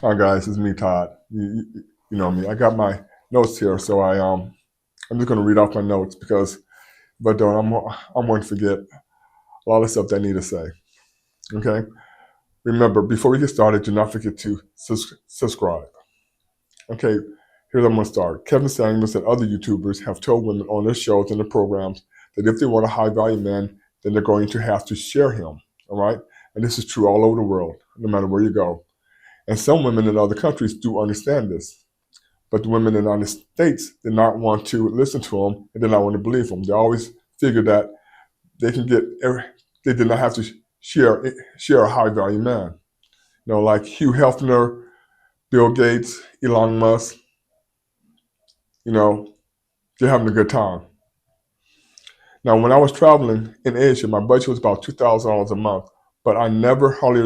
Hi guys, it's me, Todd. You know me. I got my notes here, so I'm just gonna read off my notes because if I don't, I'm going to forget a lot of stuff that I need to say. Okay. Remember, before we get started, do not forget to subscribe. Okay. Here's I'm gonna start. Kevin Samuels and other YouTubers have told women on their shows and their programs that if they want a high value man, then they're going to have to share him. All right. And this is true all over the world, no matter where you go. And some women in other countries do understand this. But the women in the United States did not want to listen to him and did not want to believe him. They always figured that they can get, they did not have to share a high value man. You know, like Hugh Hefner, Bill Gates, Elon Musk, you know, they're having a good time. Now, when I was traveling in Asia, my budget was about $2,000 a month, but I never hardly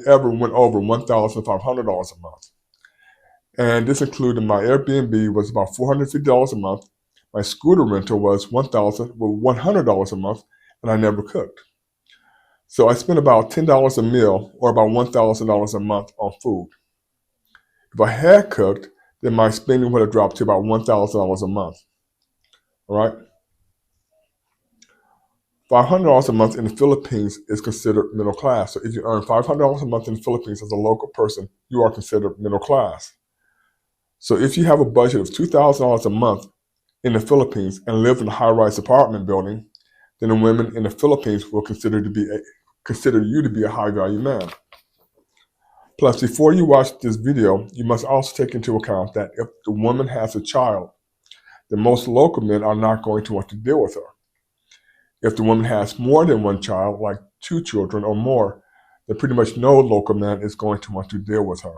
ever went over $1,500 a month. And this included my Airbnb was about $450 a month. My scooter rental was $100 a month, and I never cooked. So I spent about $10 a meal, or about $1,000 a month on food. If I had cooked, then my spending would have dropped to about $1,000 a month. All right, $500 a month in the Philippines is considered middle class. So if you earn $500 a month in the Philippines as a local person, you are considered middle class. So if you have a budget of $2,000 a month in the Philippines and live in a high-rise apartment building, then the women in the Philippines will consider you to be a high-value man. Plus, before you watch this video, you must also take into account that if the woman has a child, then most local men are not going to want to deal with her. If the woman has more than one child, like 2 children or more, then pretty much no local man is going to want to deal with her.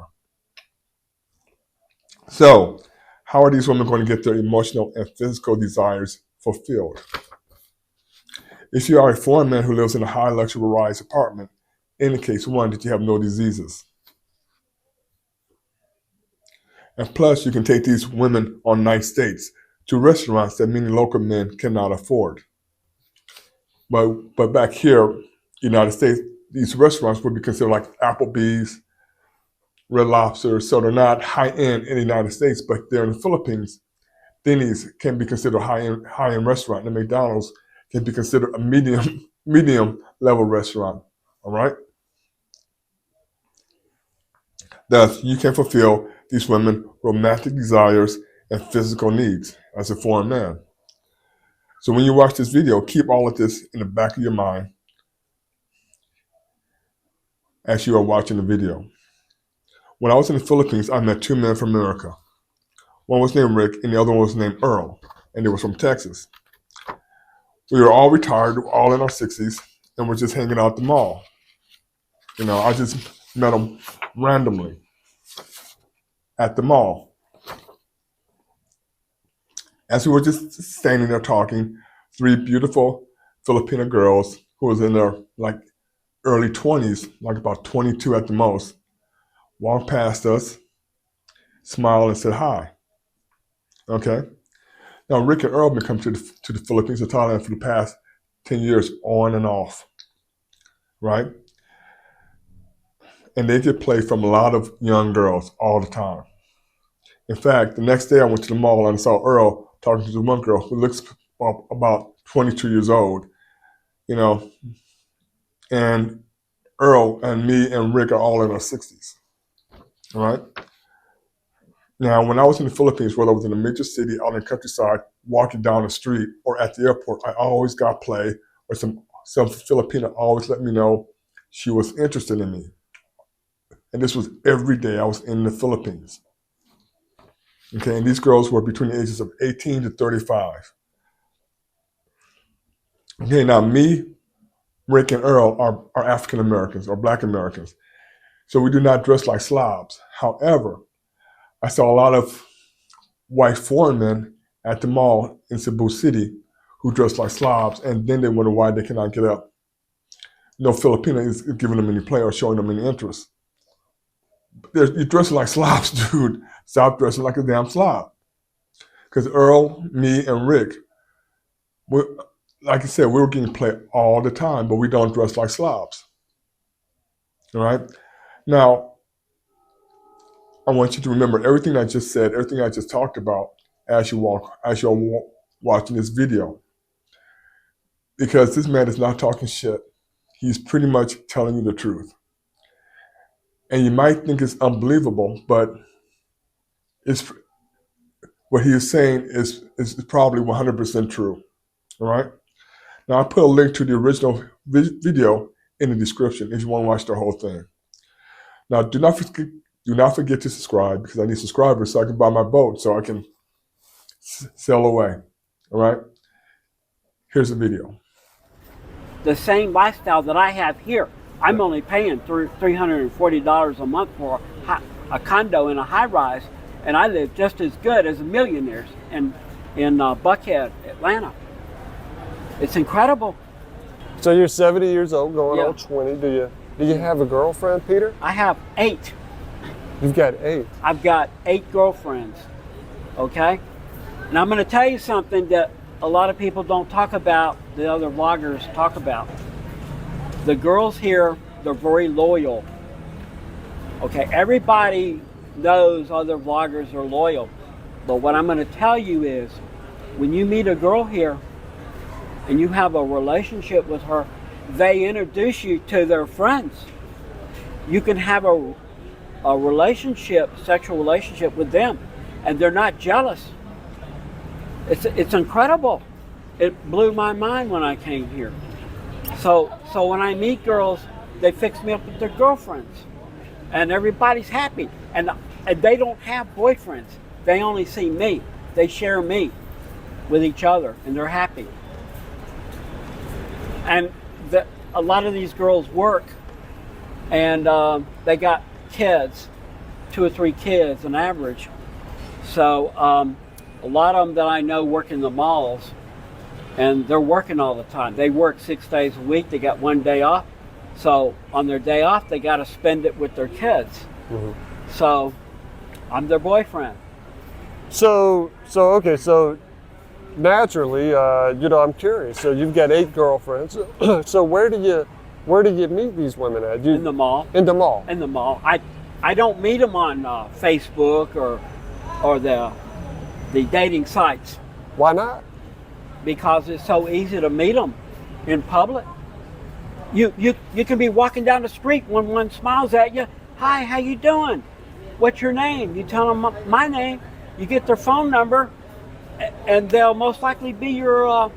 So, how are these women going to get their emotional and physical desires fulfilled? If you are a foreign man who lives in a high luxury rise apartment, indicates one, that you have no diseases. And plus, you can take these women on nice dates to restaurants that many local men cannot afford. But back here, United States, these restaurants would be considered like Applebee's, Red Lobster, so they're not high end in the United States, but they're in the Philippines. Denny's can be considered a high end restaurant, and McDonald's can be considered a medium level restaurant. All right. Thus, you can fulfill these women's romantic desires and physical needs as a foreign man. So when you watch this video, keep all of this in the back of your mind as you are watching the video. When I was in the Philippines, I met 2 men from America. One was named Rick and the other one was named Earl, and they were from Texas. We were all retired, all in our 60s, and we're just hanging out at the mall. You know, I just met them randomly at the mall. As we were just standing there talking, 3 beautiful Filipino girls who was in their like early 20s, like about 22 at the most, walked past us, smiled, and said hi. Okay. Now Rick and Earl have been coming to the Philippines or Thailand for the past 10 years, on and off, right? And they get play from a lot of young girls all the time. In fact, the next day I went to the mall and I saw Earl talking to the one girl who looks about 22 years old, you know, and Earl and me and Rick are all in our 60s, all right? Now, when I was in the Philippines, whether I was in a major city, out in the countryside, walking down the street, or at the airport, I always got play, or some Filipina always let me know she was interested in me. And this was every day I was in the Philippines. Okay, and these girls were between the ages of 18 to 35. Okay, now me, Rick, and Earl are African Americans or Black Americans. So we do not dress like slobs. However, I saw a lot of white foreign men at the mall in Cebu City who dress like slobs, and then they wonder why they cannot get up. No Filipino is giving them any play or showing them any interest. You're dressing like slobs, dude. Stop dressing like a damn slob. Because Earl, me, and Rick, like I said, we were getting play all the time, but we don't dress like slobs. All right? Now, I want you to remember everything I just said, everything I just talked about as you're watching this video. Because this man is not talking shit. He's pretty much telling you the truth. And you might think it's unbelievable, but it's what he is saying is probably 100% true. All right? Now, I put a link to the original video in the description if you want to watch the whole thing. Now, do not forget to subscribe, because I need subscribers so I can buy my boat, so I can sail away. All right? Here's the video. The same lifestyle that I have here. I'm only paying $340 a month for a condo in a high-rise, and I live just as good as the millionaires in Buckhead, Atlanta. It's incredible. So you're 70 years old, going on 20. Do you have a girlfriend, Peter? I have 8. You've got 8. I've got 8 girlfriends, okay? And I'm going to tell you something that a lot of people don't talk about, the other vloggers talk about. The girls here, they're very loyal. Okay, everybody knows other vloggers are loyal. But what I'm going to tell you is, when you meet a girl here and you have a relationship with her, they introduce you to their friends. You can have a relationship, sexual relationship with them, and they're not jealous. It's incredible. It blew my mind when I came here. So when I meet girls, they fix me up with their girlfriends, and everybody's happy. And they don't have boyfriends. They only see me. They share me with each other, and they're happy. And a lot of these girls work, and they got kids, 2 or 3 kids on average. So a lot of them that I know work in the malls, and they're working all the time. They work 6 days a week. They got 1 day off. So on their day off, they got to spend it with their kids. Mm-hmm. So I'm their boyfriend. So naturally, I'm curious. So you've got 8 girlfriends. So where do you meet these women at? In the mall. In the mall. In the mall. I don't meet them on Facebook or the dating sites. Why not? Because it's so easy to meet them in public. You can be walking down the street when one smiles at you. Hi, how you doing? What's your name? You tell them my name. You get their phone number, and they'll most likely be your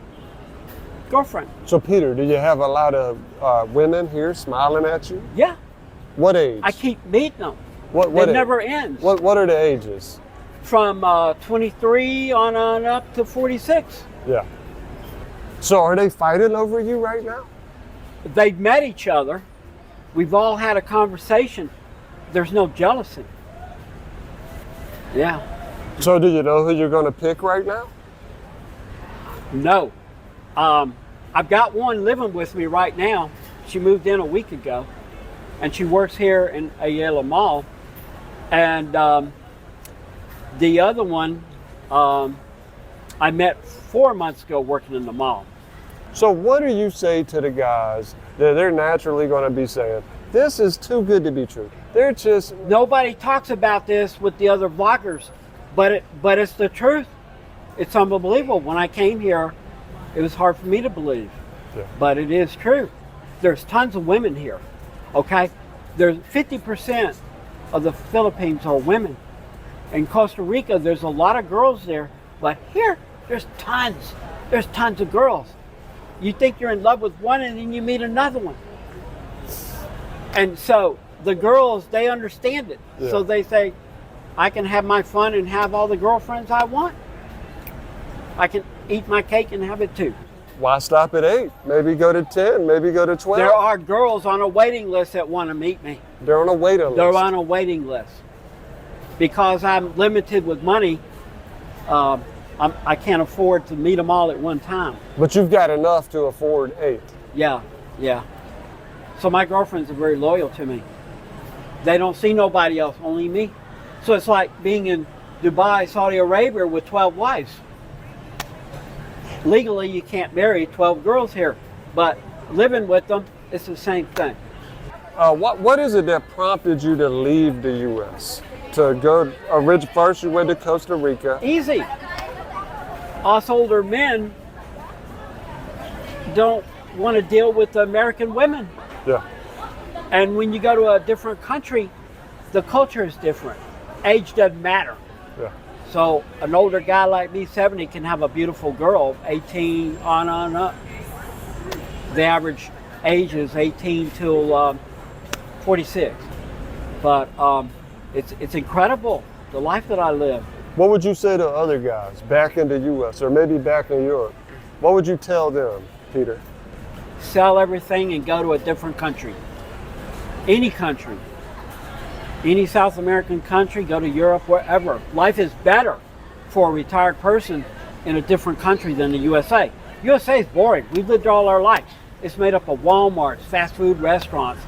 girlfriend. So Peter, do you have a lot of women here smiling at you? Yeah. What age? I keep meeting them. What it age? Never ends. What are the ages? From 23 on up to 46. Yeah. So are they fighting over you right now? They've met each other. We've all had a conversation. There's no jealousy. Yeah. So do you know who you're going to pick right now? No. I've got one living with me right now. She moved in a week ago, and she works here in Ayala Mall. And the other one I met 4 months ago working in the mall. So what do you say to the guys that they're naturally going to be saying, this is too good to be true? They're just... Nobody talks about this with the other vloggers, but it's the truth. It's unbelievable. When I came here, it was hard for me to believe, but it is true. There's tons of women here, okay? There's 50% of the Philippines are women. In Costa Rica, there's a lot of girls there, but here, there's tons. There's tons of girls. You think you're in love with one, and then you meet another one. And so the girls, they understand it. Yeah. So they say, I can have my fun and have all the girlfriends I want. I can eat my cake and have it too. Why stop at 8? Maybe go to 10, maybe go to 12. There are girls on a waiting list that want to meet me. They're on a waiting list? They're on a waiting list. Because I'm limited with money, I can't afford to meet them all at one time. But you've got enough to afford 8. Yeah. So my girlfriends are very loyal to me. They don't see nobody else, only me. So it's like being in Dubai, Saudi Arabia with 12 wives. Legally, you can't marry 12 girls here, but living with them, it's the same thing. What is it that prompted you to leave the U.S.? to go, first you went to Costa Rica. Easy. Us older men don't want to deal with the American women. Yeah. And when you go to a different country, the culture is different. Age doesn't matter. Yeah. So an older guy like me, 70, can have a beautiful girl, 18 on up. The average age is 18 till 46. But it's incredible, the life that I live. What would you say to other guys back in the U.S. or maybe back in Europe? What would you tell them, Peter? Sell everything and go to a different country. Any country. Any South American country, go to Europe, wherever. Life is better for a retired person in a different country than the USA. USA is boring. We've lived all our lives. It's made up of Walmarts, fast food restaurants.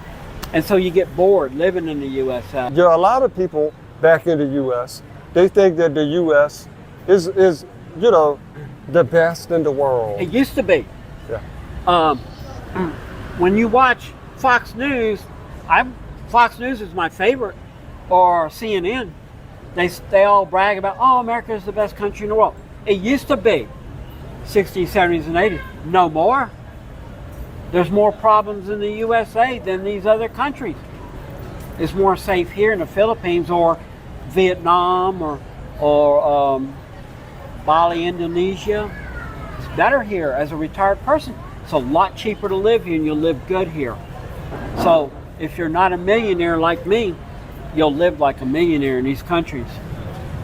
And so you get bored living in the USA. There are a lot of people back in the U.S., they think that the U.S. is the best in the world. It used to be. Yeah. When you watch Fox News, Fox News is my favorite, or CNN. They all brag about, oh, America is the best country in the world. It used to be 60s, 70s, and 80s. No more. There's more problems in the USA than these other countries. It's more safe here in the Philippines or Vietnam or Bali, Indonesia. It's better here as a retired person. It's a lot cheaper to live here and you'll live good here. So if you're not a millionaire like me, you'll live like a millionaire in these countries.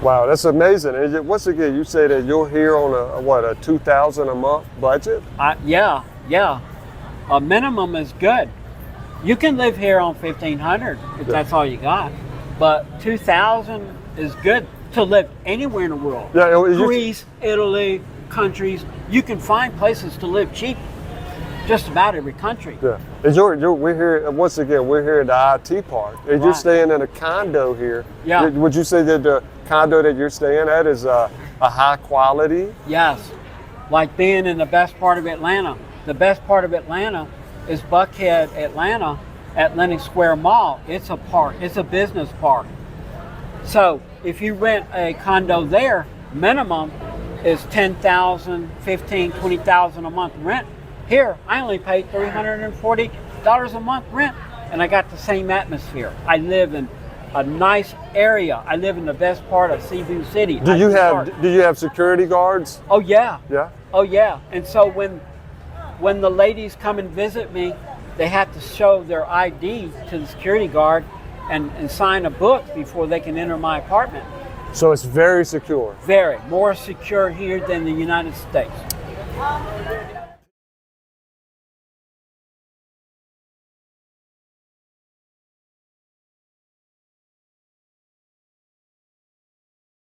Wow, that's amazing. And once again, you say that you're here on a $2,000 a month budget? Yeah. A minimum is good. You can live here on $1,500 if that's all you got, but $2,000 is good to live anywhere in the world. Yeah, Greece, Italy, countries. You can find places to live cheap. Just about every country. Yeah. We're here once again. We're here at the IT park. And you're staying in a condo here. Yeah. Would you say that the condo that you're staying at is a high quality? Yes. Like being in the best part of Atlanta. The best part of Atlanta is Buckhead, Atlanta, at Lenox Square Mall. It's a park. It's a business park. So if you rent a condo there, minimum is $10,000, $15,000, $20,000 a month rent. Here, I only pay $340 a month rent, and I got the same atmosphere. I live in a nice area. I live in the best part of Cebu City. Do you have security guards? Oh yeah. Yeah. Oh yeah. And so when the ladies come and visit me, they have to show their ID to the security guard and sign a book before they can enter my apartment. So it's very secure. Very. More secure here than the United States.